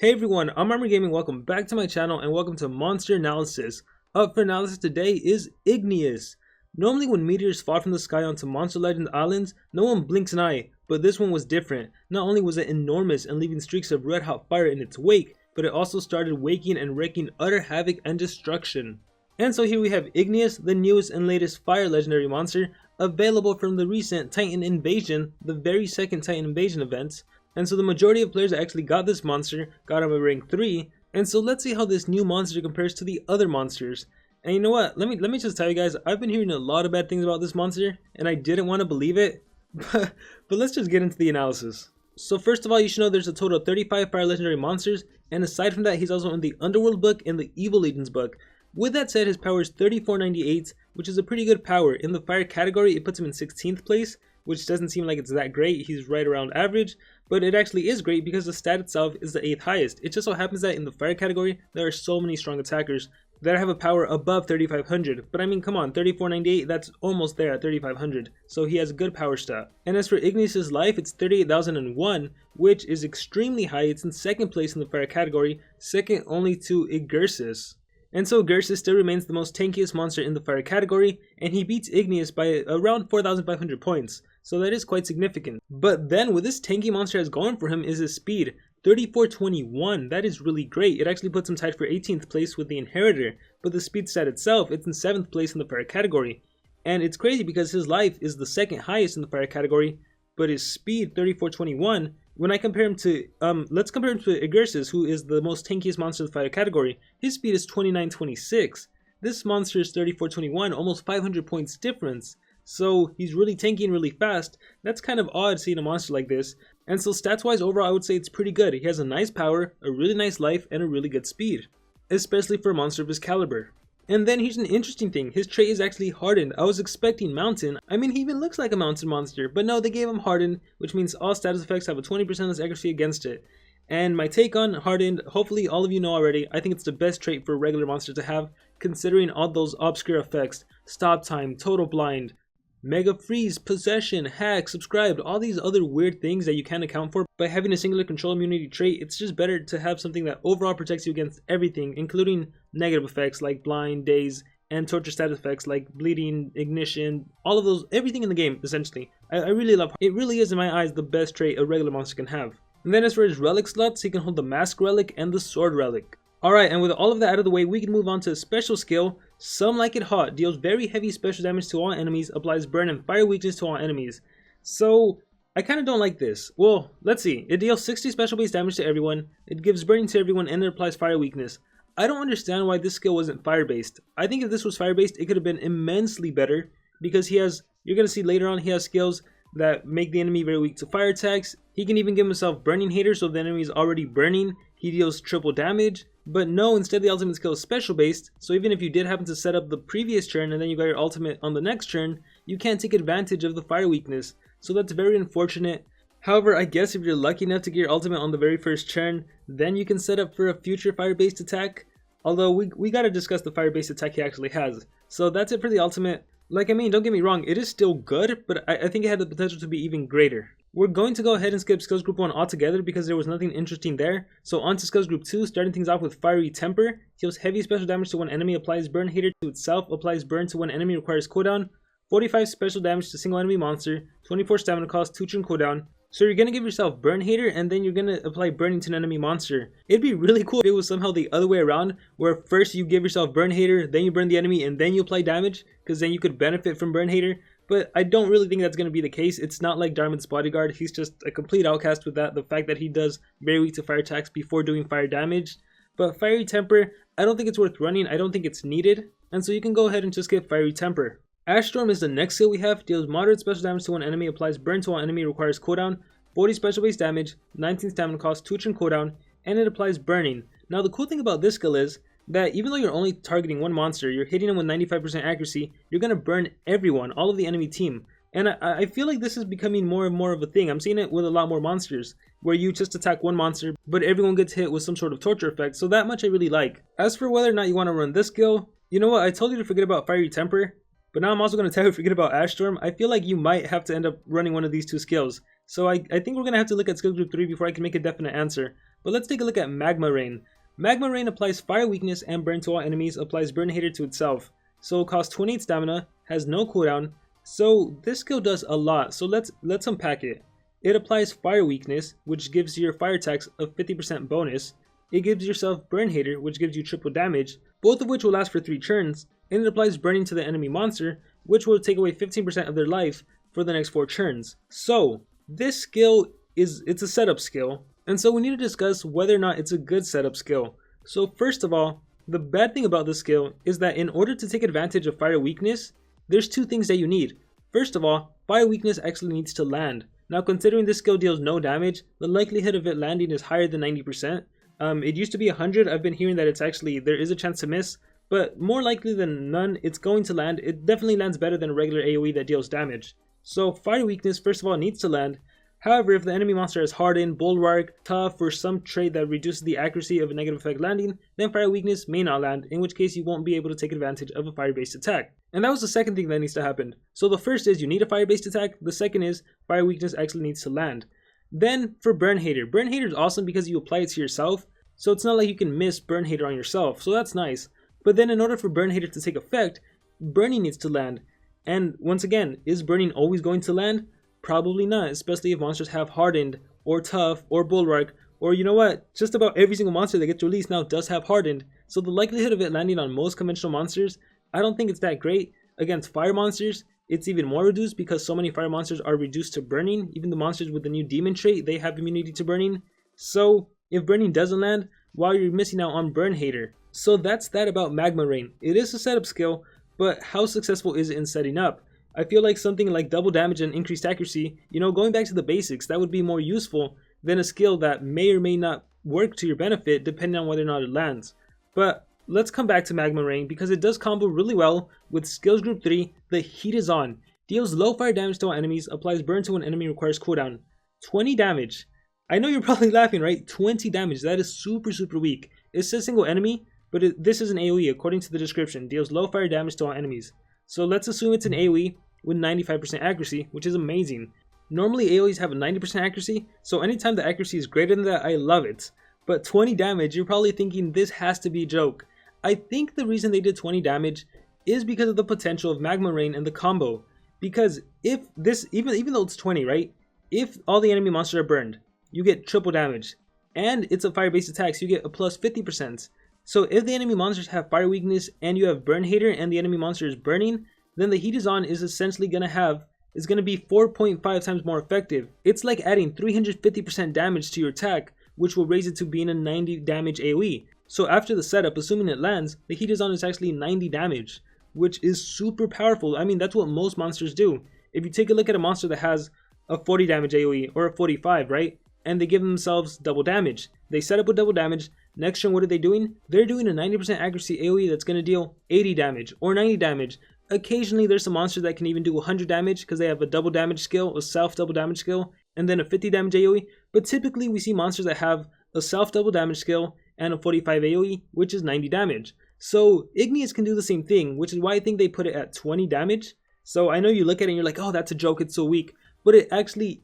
Hey everyone, I'm Armor Gaming. Welcome back to my channel and welcome to Monster Analysis. Up for analysis today is Igneus. Normally when meteors fall from the sky onto Monster Legend Islands, no one blinks an eye, but this one was different. Not only was it enormous and leaving streaks of red hot fire in its wake, but it also started waking and wreaking utter havoc and destruction. And so here we have Igneus, the newest and latest fire legendary monster, available from the recent Titan Invasion, the very second Titan Invasion event. And so the majority of players that actually got this monster got him a rank 3. And so let's see how this new monster compares to the other monsters. And you know what, let me just tell you guys, I've been hearing a lot of bad things about this monster and I didn't want to believe it. But let's just get into the analysis. So first of all, you should know there's a total of 35 fire legendary monsters, and aside from that, he's also in the Underworld book and the Evil Legions book. With that said, his power is 3498, which is a pretty good power. In the fire category, it puts him in 16th place, which doesn't seem like it's that great. He's right around average, but it actually is great because the stat itself is the 8th highest. It just so happens that in the fire category, there are so many strong attackers that have a power above 3500. But I mean, come on, 3498, that's almost there at 3500. So he has a good power stat. And as for Igneus' life, it's 38,001, which is extremely high. It's in 2nd place in the fire category, second only to Igneus. And so Igneus still remains the most tankiest monster in the fire category, and he beats Igneus by around 4,500 points, so that is quite significant. But then what this tanky monster has going for him is his speed, 3421, that is really great. It actually puts him tied for 18th place with the Inheritor, but the speed stat itself, it's in 7th place in the fire category. And it's crazy because his life is the 2nd highest in the fire category, but his speed, 3421, when I compare him to, let's compare him to Igneus, who is the most tankiest monster in the fire category. His speed is 2926. This monster is 3421, almost 500 points difference. So he's really tanky and really fast. That's kind of odd seeing a monster like this. And so stats wise, overall I would say it's pretty good. He has a nice power, a really nice life, and a really good speed, especially for a monster of his caliber. And then here's an interesting thing, his trait is actually hardened. I was expecting mountain. I mean, he even looks like a mountain monster, but no, they gave him hardened, which means all status effects have a 20% less accuracy against it. And my take on hardened, hopefully all of you know already, I think it's the best trait for a regular monster to have, considering all those obscure effects, stop time, total blind, mega freeze, possession, hack, subscribed, all these other weird things that you can't account for. By having a singular control immunity trait, it's just better to have something that overall protects you against everything, including negative effects like blind, daze, and torture status effects like bleeding, ignition, all of those, everything in the game essentially. I really love it. It really is in my eyes the best trait a regular monster can have. And then as for his relic slots, he can hold the mask relic and the sword relic. Alright, and with all of that out of the way, we can move on to a special skill, Some Like It Hot, deals very heavy special damage to all enemies, applies burn and fire weakness to all enemies. So, I kind of don't like this. Well, let's see, it deals 60 special base damage to everyone, it gives burning to everyone, and it applies fire weakness. I don't understand why this skill wasn't fire based. I think if this was fire based, it could have been immensely better, because he has, you're going to see later on, he has skills that make the enemy very weak to fire attacks. He can even give himself burning hater, so the enemy is already burning, he deals triple damage. But no, instead the ultimate skill is special based, so even if you did happen to set up the previous turn and then you got your ultimate on the next turn, you can't take advantage of the fire weakness, so that's very unfortunate. However, I guess if you're lucky enough to get your ultimate on the very first turn, then you can set up for a future fire based attack, although we gotta discuss the fire based attack he actually has. So that's it for the ultimate. Like, I mean, don't get me wrong, it is still good, but I think it had the potential to be even greater. We're going to go ahead and skip Skills Group 1 altogether because there was nothing interesting there. So on to Skills Group 2, starting things off with Fiery Temper. Deals heavy special damage to one enemy, applies burn hater to itself, applies burn to one enemy, requires cooldown, 45 special damage to single enemy monster, 24 stamina cost, 2 turn cooldown. So you're going to give yourself burn hater and then you're going to apply burning to an enemy monster. It'd be really cool if it was somehow the other way around, where first you give yourself burn hater, then you burn the enemy, and then you apply damage, because then you could benefit from burn hater. But I don't really think that's going to be the case. It's not like Diamond's Bodyguard. He's just a complete outcast with that. The fact that he does very weak to fire attacks before doing fire damage. But Fiery Temper, I don't think it's worth running. I don't think it's needed. And so you can go ahead and just get Fiery Temper. Ash Storm is the next skill we have. Deals moderate special damage to one enemy, applies burn to one enemy, requires cooldown, 40 special base damage, 19 stamina cost, 2 turn cooldown, and it applies burning. Now the cool thing about this skill is that even though you're only targeting one monster, you're hitting them with 95% accuracy, you're going to burn everyone, all of the enemy team. And I feel like this is becoming more and more of a thing. I'm seeing it with a lot more monsters, where you just attack one monster, but everyone gets hit with some sort of torture effect, so that much I really like. As for whether or not you want to run this skill, you know what, I told you to forget about Fiery Temper, but now I'm also going to tell you to forget about Ash Storm. I feel like you might have to end up running one of these two skills. So I think we're going to have to look at Skill Group 3 before I can make a definite answer. But let's take a look at Magma Rain. Magma Rain applies fire weakness and burn to all enemies, applies burn hater to itself. So it costs 28 stamina, has no cooldown, so this skill does a lot. So let's unpack it. It applies fire weakness, which gives your fire attacks a 50% bonus. It gives yourself burn hater, which gives you triple damage, both of which will last for 3 turns, and it applies burning to the enemy monster, which will take away 15% of their life for the next 4 turns. So this skill it's a setup skill, and so we need to discuss whether or not it's a good setup skill. So first of all, the bad thing about this skill is that in order to take advantage of fire weakness, there's 2 things that you need. First of all, fire weakness actually needs to land. Now considering this skill deals no damage, the likelihood of it landing is higher than 90%. It used to be 100, I've been hearing that there is a chance to miss, but more likely than none, it's going to land. It definitely lands better than a regular AoE that deals damage. So fire weakness, first of all, needs to land. However, if the enemy monster is hardened, bulwark, tough, or some trait that reduces the accuracy of a negative effect landing, then fire weakness may not land, in which case you won't be able to take advantage of a fire-based attack. And that was the second thing that needs to happen. So the first is you need a fire-based attack, the second is fire weakness actually needs to land. Then for burn hater. Burn hater is awesome because you apply it to yourself, so it's not like you can miss burn hater on yourself, so that's nice. But then in order for burn hater to take effect, burning needs to land. And once again, is burning always going to land? Probably not, especially if monsters have hardened, or tough, or bulwark, or you know what, just about every single monster that gets released now does have hardened, so the likelihood of it landing on most conventional monsters, I don't think it's that great. Against fire monsters, it's even more reduced because so many fire monsters are reduced to burning. Even the monsters with the new demon trait, they have immunity to burning. So if burning doesn't land, well, you're missing out on burn hater. So that's that about Magma Rain. It is a setup skill, but how successful is it in setting up? I feel like something like double damage and increased accuracy, going back to the basics, that would be more useful than a skill that may or may not work to your benefit depending on whether or not it lands. But let's come back to Magma Rain because it does combo really well with skills group 3, the heat is on. Deals low fire damage to all enemies, applies burn to an enemy, requires cooldown. 20 damage. I know you're probably laughing, right? 20 damage, that is super weak. It says single enemy, but this is an AoE according to the description. Deals low fire damage to all enemies. So let's assume it's an AoE with 95% accuracy, which is amazing. Normally AoEs have a 90% accuracy, so anytime the accuracy is greater than that, I love it. But 20 damage, you're probably thinking this has to be a joke. I think the reason they did 20 damage is because of the potential of Magma Rain and the combo. Because if this, even though it's 20, right? If all the enemy monsters are burned, you get triple damage. And it's a fire-based attack, so you get a plus 50%. So if the enemy monsters have fire weakness and you have burn hater and the enemy monster is burning, then the heat is on is essentially going to be 4.5 times more effective. It's like adding 350% damage to your attack, which will raise it to being a 90 damage AoE. So after the setup, assuming it lands, the heat is on is actually 90 damage, which is super powerful. I mean, that's what most monsters do. If you take a look at a monster that has a 40 damage AoE or a 45, right? And they give themselves double damage. They set up with double damage. Next turn, what are they doing? They're doing a 90% accuracy AoE that's going to deal 80 damage or 90 damage. Occasionally, there's some monsters that can even do 100 damage because they have a double damage skill, a self double damage skill, and then a 50 damage AoE. But typically, we see monsters that have a self double damage skill and a 45 AoE, which is 90 damage. So Igneus can do the same thing, which is why I think they put it at 20 damage. So I know you look at it and you're like, oh, that's a joke, it's so weak. But it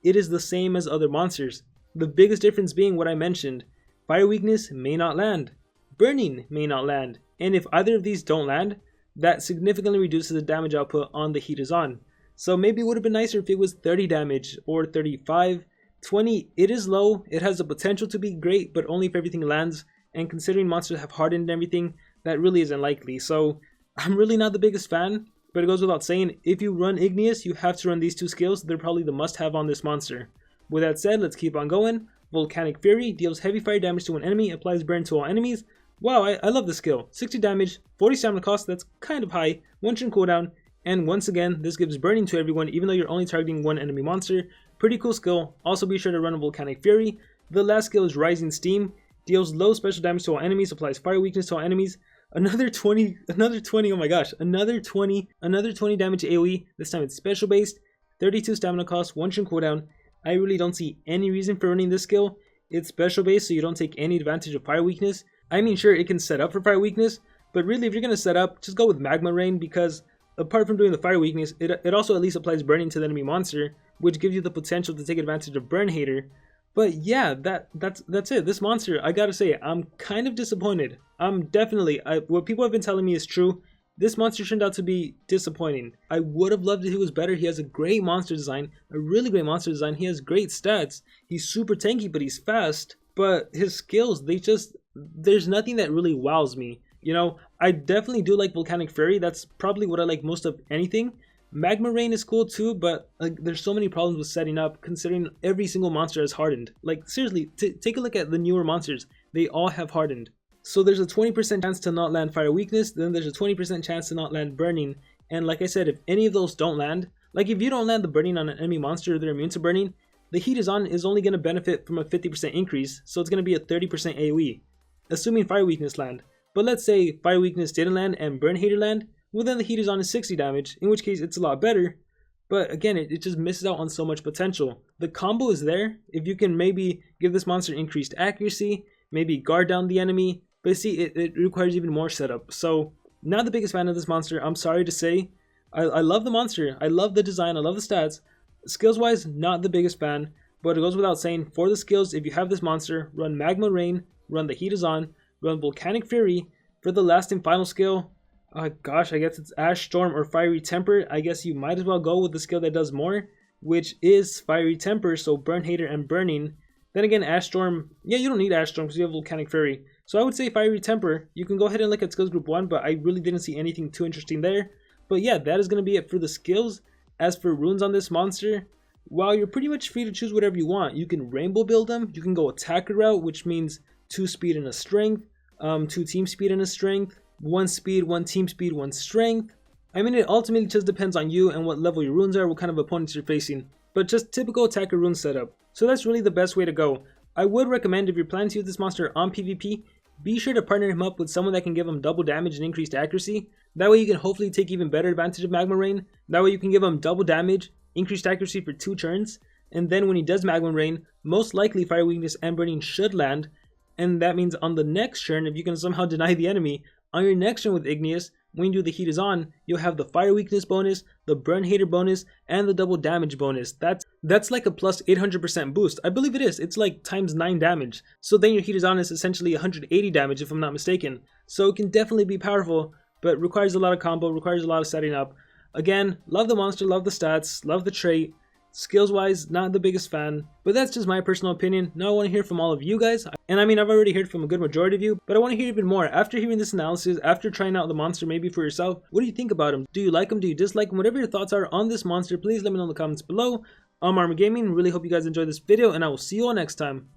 is the same as other monsters. The biggest difference being what I mentioned. Fire weakness may not land. Burning may not land. And if either of these don't land, that significantly reduces the damage output on the heat is on. So maybe it would have been nicer if it was 30 damage or 35. 20, it is low. It has the potential to be great, but only if everything lands. And considering monsters have hardened and everything, that really isn't likely. So I'm really not the biggest fan, but it goes without saying, if you run Igneus, you have to run these 2 skills. They're probably the must-have on this monster. With that said, let's keep on going. Volcanic Fury deals heavy fire damage to an enemy, applies burn to all enemies. Wow, I love this skill. 60 damage, 40 stamina cost, that's kind of high, 1 turn cooldown, and once again, this gives burning to everyone even though you're only targeting 1 enemy monster. Pretty cool skill. Also be sure to run a Volcanic Fury. The last skill is Rising Steam, deals low special damage to all enemies, applies fire weakness to all enemies. Another 20, oh my gosh, another 20 damage AoE, this time it's special based, 32 stamina cost, 1 turn cooldown. I really don't see any reason for running this skill. It's special based, so you don't take any advantage of fire weakness. I mean, sure, it can set up for fire weakness, but really, if you're going to set up, just go with Magma Rain, because apart from doing the fire weakness, it also at least applies burning to the enemy monster, which gives you the potential to take advantage of burn hater. But yeah, that's it. This monster, I gotta say, I'm kind of disappointed. I'm definitely, what people have been telling me is true. This monster turned out to be disappointing. I would have loved it if he was better. He has a great monster design, a really great monster design. He has great stats. He's super tanky, but he's fast. But his skills, there's nothing that really wows me. You know, I definitely do like Volcanic Fury. That's probably what I like most of anything. Magma Rain is cool too, but like there's so many problems with setting up considering every single monster has hardened. Like seriously, take a look at the newer monsters. They all have hardened. So there's a 20% chance to not land Fire Weakness, then there's a 20% chance to not land Burning. And like I said, if any of those don't land, like if you don't land the Burning on an enemy monster they're immune to Burning, the Heat is only going to benefit from a 50% increase, so it's going to be a 30% AoE, assuming Fire Weakness land. But let's say Fire Weakness didn't land and Burn Hater land, well then the Heat is on is 60 damage, in which case it's a lot better. But again, it just misses out on so much potential. The combo is there, if you can maybe give this monster increased accuracy, maybe guard down the enemy, but see, it requires even more setup. So, not the biggest fan of this monster, I'm sorry to say. I love the monster, I love the design, I love the stats. Skills wise, not the biggest fan, but it goes without saying, for the skills, if you have this monster, run Magma Rain, run the Heat is on, run Volcanic Fury. For the last and final skill, gosh, I guess it's Ash Storm or Fiery Temper. I guess you might as well go with the skill that does more, which is Fiery Temper, so Burn Hater and Burning. Then again, Ash Storm, yeah, you don't need Ash Storm because you have Volcanic Fury. So I would say Fiery Temper. You can go ahead and look at skills group 1, but I really didn't see anything too interesting there. But yeah, that is going to be it for the skills. As for runes on this monster, while you're pretty much free to choose whatever you want, you can rainbow build them. You can go attacker route, which means 2 speed and a strength, 2 team speed and a strength, 1 speed, 1 team speed, 1 strength. I mean, it ultimately just depends on you and what level your runes are, what kind of opponents you're facing. But just typical attacker rune setup. So that's really the best way to go. I would recommend, if you're planning to use this monster on PvP, be sure to partner him up with someone that can give him double damage and increased accuracy. That way you can hopefully take even better advantage of Magma Rain. That way you can give him double damage, increased accuracy for 2 turns. And then when he does Magma Rain, most likely Fire Weakness and Burning should land. And that means on the next turn, if you can somehow deny the enemy, on your next turn with Igneus, when you do the Heat is on, you'll have the Fire Weakness bonus, the Burn Hater bonus, and the double damage bonus. That's like a plus 800% boost. I believe it is. It's like times 9 damage. So then your Heat is on is essentially 180 damage if I'm not mistaken. So it can definitely be powerful, but requires a lot of combo, requires a lot of setting up. Again, love the monster, love the stats, love the trait. Skills wise, not the biggest fan, but that's just my personal opinion. Now I want to hear from all of you guys, and I mean I've already heard from a good majority of you, but I want to hear even more. After hearing this analysis, after trying out the monster maybe for yourself, what do you think about him? Do you like him? Do you dislike him? Whatever your thoughts are on this monster, please let me know in the comments below. I'm Armor Gaming, really hope you guys enjoyed this video, and I will see you all next time.